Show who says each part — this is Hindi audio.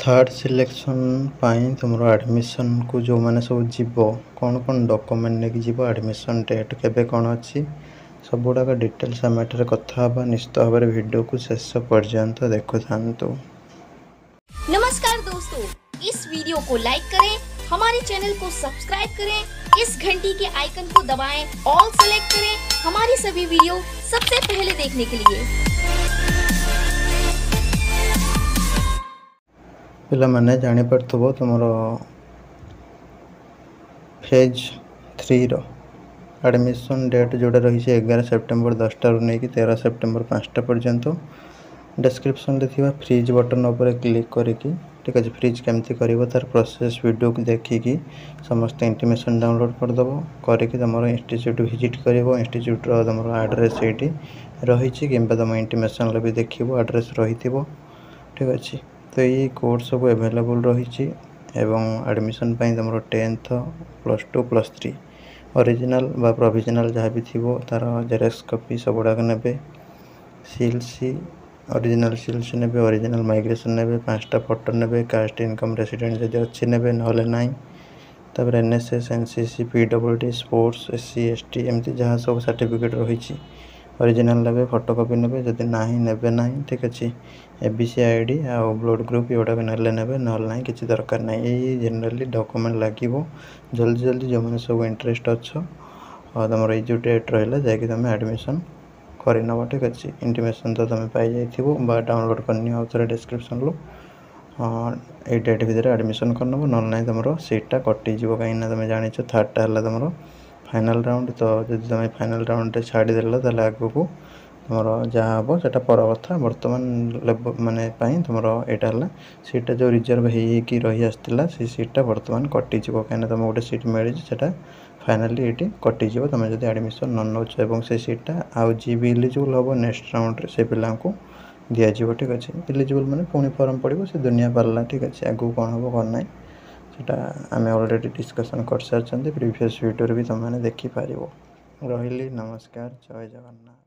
Speaker 1: थर्ड सिलेक्शन पाई तुम एडमिशन को जो मैंने सब जीव कौन कौन डॉक्यूमेंट लेके जीव एडमिशन डेट केबे कौन अच्छी सब गुड़ाक डिटेल्स आम एठारे कथा निश्चित भाव में वीडियो को शेष पर्यंत देखु था।
Speaker 2: नमस्कार दोस्तों, इस वीडियो को लाइक करें, हमारे चैनल को सब्सक्राइब करें, इस घंटी के आइकन को दबाएं, ऑल सेलेक्ट करें हमारी सभी वीडियो सबसे पहले देखने के लिए।
Speaker 1: पिला माने जानी पड़थबो तुमरो फेज 3 रो एडमिशन डेट जोड़ा रही 11 सेप्टेम्बर 10 रु नहीं 13 सेप्टेम्बर 5 पर्यंत डिस्क्रिप्शन थी फ्रीज बटन उपर क्लिक करके ठीक अच्छे फ्रीज केमती कर तार प्रोसेस वीडियो को देखिकी समस्त इंटीमेशन डाउनलोड करदेव करके तुम इंस्टीट्यूट विजिट कर इंस्टीट्यूट तुम एड्रेस ये रही कि तुम इंटीमेशन भी देखो एड्रेस रही ठीक अच्छे। तो ये कोर्स सब एभेलेबल रही एडमिशन तुम 10th +2 +3 ओरिजिनल बा प्रोविजनल जहाँ भी थी तार जेरेक्स कॉपी सब गुड़ाक ने सीएलसी ओरिजिनल सीएलसी ने ओरिजिनल माइग्रेशन ने 5टा फोटो ने कास्ट इनकम रेसिडेंट जब अच्छी ने ना तापर NSS NCC PWD sports SC ST एमती जहाँ सब सर्टिफिकेट रही ओरिजिनल ने फोटोकॉपी ने जदि ना ना ठीक अच्छे एबीसी आईडी आ ब्लड ग्रुप एगुड़ा ने ना ना किसी दरकार ना ये जनरली डॉक्यूमेंट लगे जल्दी जल्दी जो मैंने सब इंटरेस्ट अच्छ तुम ये जो डेट रहा जाकि तुम एडमिशन करनब ठीक अच्छे। इंटीमेशन तो तुम पाई जाइए डाउनलोड करनी आउ थे डिस्क्रिप्शन लो ये डेट भितर एडमिशन करनब ना ना तुम सीटा कटिज कहीं तुम जान थर्डटा है तुम फाइनल राउंड। तो जब तुम फाइनल राउंड छाड़देल तो आगे को तुम जहाँ हम से पर कथा बर्तमान माने तुम यहाँ सीटा जो रिजर्व हो रही आसला से सीटा बर्तमान कटिज कहीं तुम गोटे सीट मिली से फाइनाली ये कटिज तुम जब एडमिशन न नौ से सीटा आउ जी भी इलिजिबल हम नेक्स्ट राउंड से पिला दिज्व ठीक अच्छे। इलिजिबल मैंने पुणी फॉर्म पड़ो से दुनिया पाला ठीक अच्छे आगू कौन हम कौन ना सेटा आम अलरेडी डिस्कसन कर सारी प्रीवियस वीडियो भी तुमने देखिपार। रही नमस्कार, जय जगन्नाथ।